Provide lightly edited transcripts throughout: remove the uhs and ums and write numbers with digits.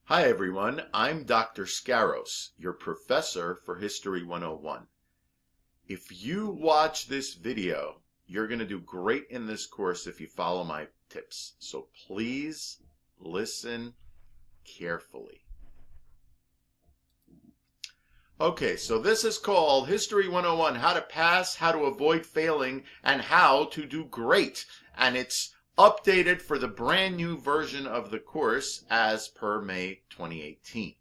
Hi everyone, I'm Dr. Scaros, your professor for History 101. If you watch this video, you're going to do great in this course if you follow my tips. So please listen carefully. Okay, so this is called History 101, How to Pass, How to Avoid Failing, and How to Do Great. And it's updated for the brand new version of the course as per May 2018.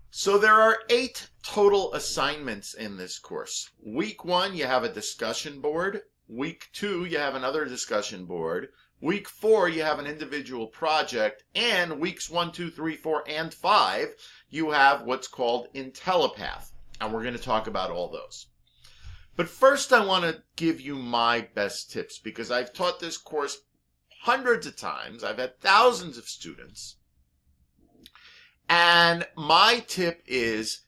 So there are 8 total assignments in this course. Week 1, you have a discussion board. Week 2, you have another discussion board. Week 4, you have an individual project. And weeks 1, 2, 3, 4, and 5, you have what's called IntelliPath. And we're going to talk about all those. But first, I want to give you my best tips because I've taught this course hundreds of times. I've had thousands of students. And my tip is,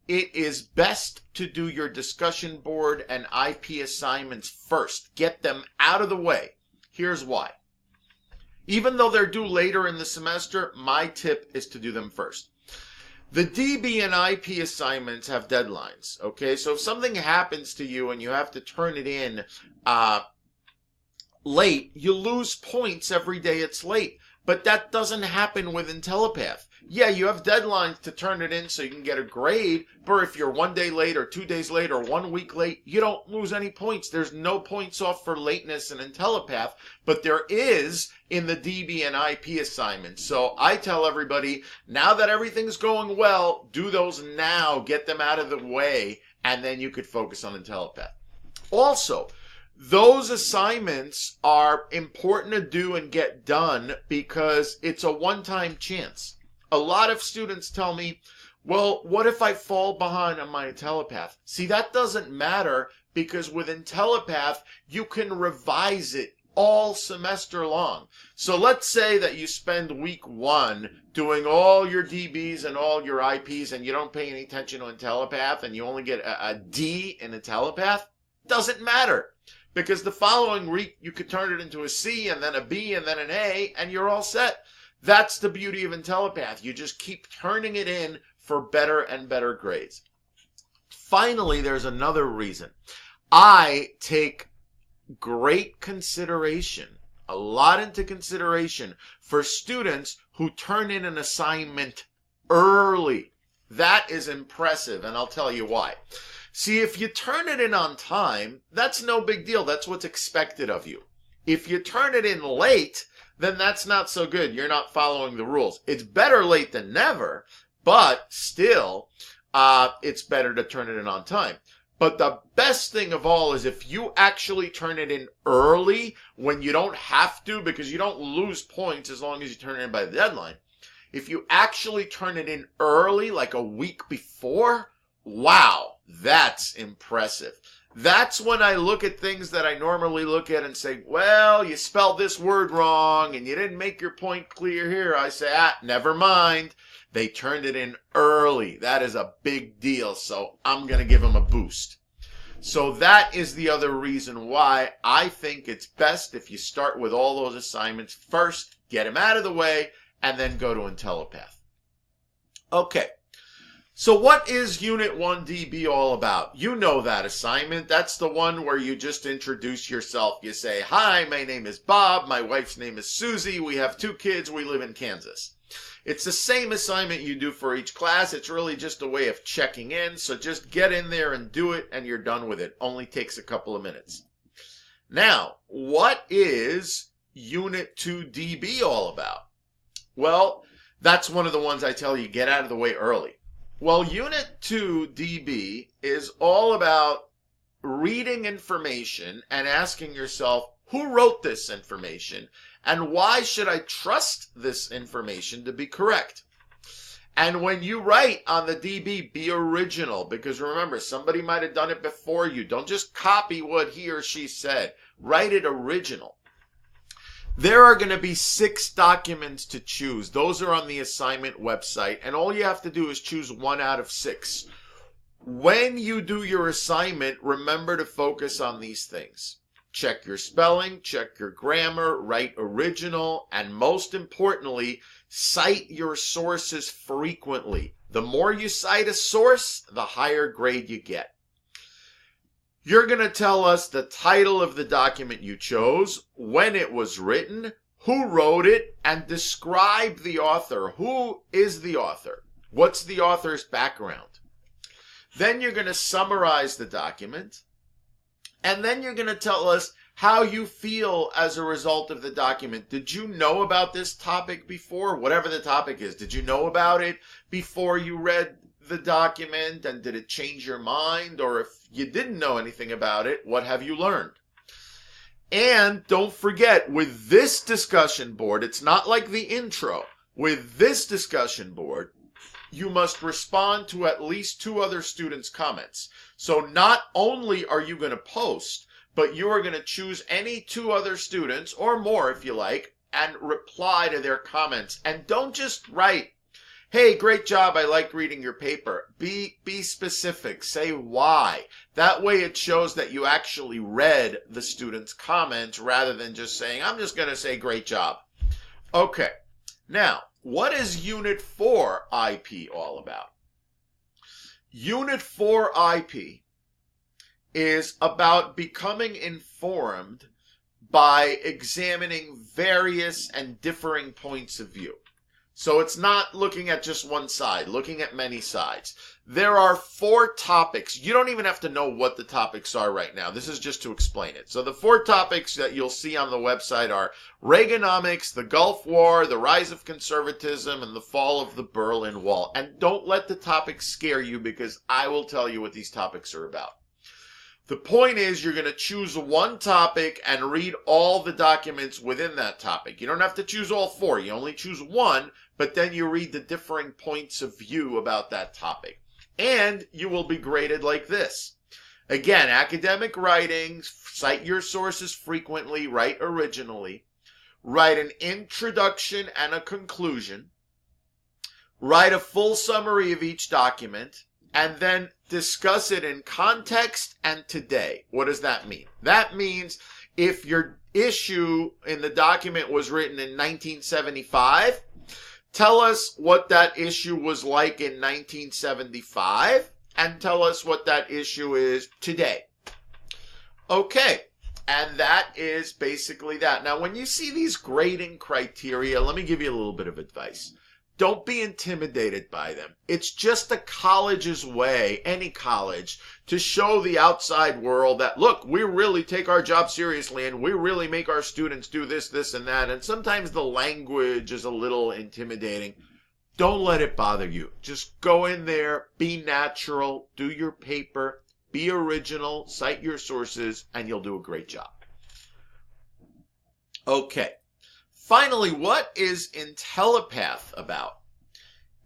it is best to do your discussion board and IP assignments first. Get them out of the way. Here's why. Even though they're due later in the semester, my tip is to do them first. The DB and IP assignments have deadlines, okay? So if something happens to you and you have to turn it in late, you lose points every day it's late. But that doesn't happen with IntelliPath. Yeah, you have deadlines to turn it in so you can get a grade, but if you're 1 day late or 2 days late or 1 week late, you don't lose any points. There's no points off for lateness in IntelliPath, but there is in the DB and IP assignments. So I tell everybody, now that everything's going well, do those now, get them out of the way, and then you could focus on IntelliPath. Also, those assignments are important to do and get done because it's a one-time chance. A lot of students tell me, well, what if I fall behind on my IntelliPath? See, that doesn't matter because with IntelliPath, you can revise it all semester long. So let's say that you spend week 1 doing all your DBs and all your IPs and you don't pay any attention to IntelliPath and you only get a D in IntelliPath. Doesn't matter. Because the following week, you could turn it into a C and then a B and then an A, and you're all set. That's the beauty of IntelliPath. You just keep turning it in for better and better grades. Finally, there's another reason. I take great consideration, a lot into consideration, for students who turn in an assignment early. That is impressive, and I'll tell you why. See, if you turn it in on time, that's no big deal. That's what's expected of you. If you turn it in late, then that's not so good. You're not following the rules. It's better late than never, but still, it's better to turn it in on time. But the best thing of all is if you actually turn it in early when you don't have to, because you don't lose points as long as you turn it in by the deadline. If you actually turn it in early, like a week before, wow, that's impressive. That's when I look at things that I normally look at and say, well, you spelled this word wrong and you didn't make your point clear here. I say, never mind. They turned it in early. That is a big deal, so I'm going to give them a boost. So that is the other reason why I think it's best if you start with all those assignments first, get them out of the way, and then go to IntelliPath. Okay. So what is Unit 1 DB all about? You know that assignment. That's the one where you just introduce yourself. You say, hi, my name is Bob. My wife's name is Susie. We have 2 kids. We live in Kansas. It's the same assignment you do for each class. It's really just a way of checking in. So just get in there and do it, and you're done with it. Only takes a couple of minutes. Now, what is Unit 2 DB all about? Well, that's one of the ones I tell you, get out of the way early. Well, Unit 2 DB is all about reading information and asking yourself, who wrote this information and why should I trust this information to be correct? And when you write on the DB, be original, because remember, somebody might have done it before you. Don't just copy what he or she said. Write it original. There are going to be 6 documents to choose. Those are on the assignment website, and all you have to do is choose 1 out of 6. When you do your assignment, remember to focus on these things. check your spelling, check your grammar, write original, and most importantly, cite your sources frequently. The more you cite a source, the higher grade you get. You're going to tell us the title of the document you chose, when it was written, who wrote it, and describe the author. Who is the author? What's the author's background? Then you're going to summarize the document, and then you're going to tell us how you feel as a result of the document. Did you know about this topic before? Whatever the topic is, did you know about it before you read the document, and did it change your mind? Or if you didn't know anything about it, what have you learned? And don't forget, with this discussion board, it's not like the intro. With this discussion board, you must respond to at least 2 other students' comments. So not only are you going to post, but you are going to choose any 2 other students, or more if you like, and reply to their comments. And don't just write, hey, great job, I like reading your paper. Be specific. Say why. That way it shows that you actually read the student's comments rather than just saying, I'm just going to say great job. Okay. Now, what is Unit 4 IP all about? Unit 4 IP is about becoming informed by examining various and differing points of view. So it's not looking at just one side, looking at many sides. There are 4 topics. You don't even have to know what the topics are right now. This is just to explain it. So the 4 topics that you'll see on the website are Reaganomics, the Gulf War, the rise of conservatism, and the fall of the Berlin Wall. And don't let the topics scare you, because I will tell you what these topics are about. The point is, you're going to choose one topic and read all the documents within that topic. You don't have to choose all 4. You only choose one, but then you read the differing points of view about that topic. And you will be graded like this. Again, academic writing, cite your sources frequently, write originally, write an introduction and a conclusion, write a full summary of each document, and then discuss it in context and today. What does that mean? That means if your issue in the document was written in 1975, tell us what that issue was like in 1975, and tell us what that issue is today. Okay, and that is basically that. Now, when you see these grading criteria, let me give you a little bit of advice. Don't be intimidated by them. It's just the college's way, any college, to show the outside world that, look, we really take our job seriously and we really make our students do this, this, and that. And sometimes the language is a little intimidating. Don't let it bother you. Just go in there, be natural, do your paper, be original, cite your sources, and you'll do a great job. Okay. Finally, what is IntelliPath about?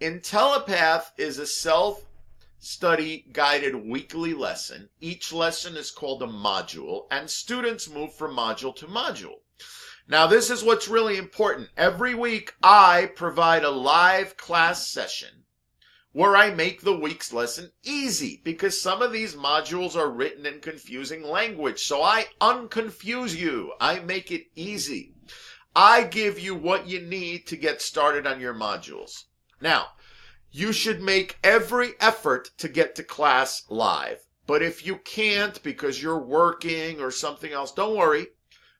IntelliPath is a self-study guided weekly lesson. Each lesson is called a module, and students move from module to module. Now, this is what's really important. Every week, I provide a live class session where I make the week's lesson easy, because some of these modules are written in confusing language. So I unconfuse you. I make it easy. I give you what you need to get started on your modules. Now, you should make every effort to get to class live. But if you can't because you're working or something else, don't worry.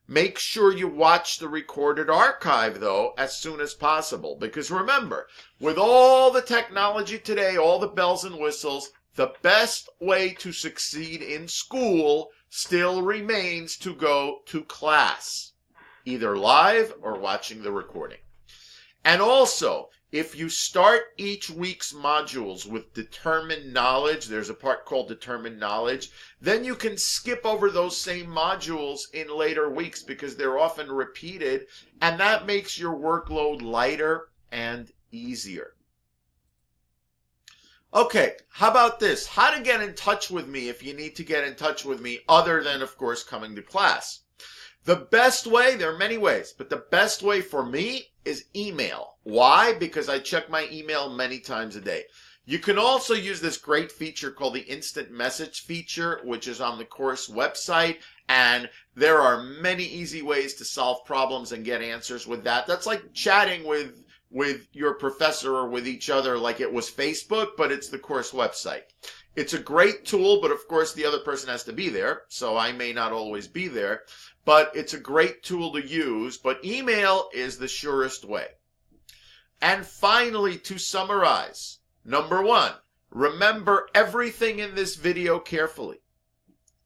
Make sure you watch the recorded archive, though, as soon as possible. Because remember, with all the technology today, all the bells and whistles, the best way to succeed in school still remains to go to class, either live or watching the recording. And also, if you start each week's modules with determined knowledge, there's a part called determined knowledge, then you can skip over those same modules in later weeks because they're often repeated, and that makes your workload lighter and easier. Okay, how about this? How to get in touch with me if you need to get in touch with me other than, of course, coming to class. The best way, there are many ways, but the best way for me is email. Why? Because I check my email many times a day. You can also use this great feature called the instant message feature, which is on the course website. And there are many easy ways to solve problems and get answers with that. That's like chatting with your professor or with each other like it was Facebook, but it's the course website. It's a great tool, but of course the other person has to be there, so I may not always be there. But it's a great tool to use, but email is the surest way. And finally, to summarize, number 1, remember everything in this video carefully.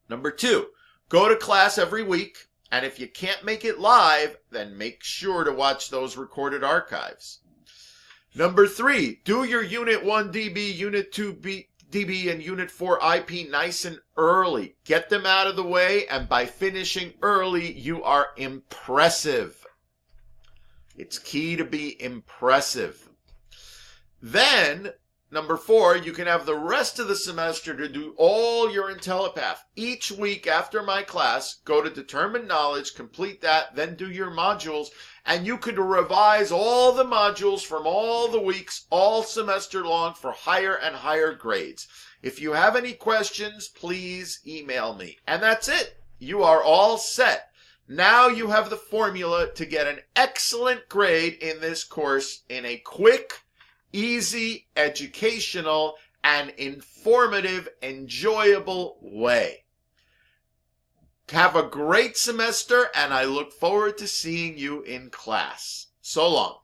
Number 2, go to class every week, and if you can't make it live, then make sure to watch those recorded archives. Number 3, do your Unit 1 DB, Unit 2 DB, and Unit 4 IP nice and early. Get them out of the way, and by finishing early, you are impressive. It's key to be impressive. Then, number 4, you can have the rest of the semester to do all your IntelliPath. Each week after my class, go to Determined Knowledge, complete that, then do your modules, and you could revise all the modules from all the weeks, all semester long for higher and higher grades. If you have any questions, please email me. And that's it. You are all set. Now you have the formula to get an excellent grade in this course in a quick, easy, educational, and informative, enjoyable way. Have a great semester, and I look forward to seeing you in class. So long.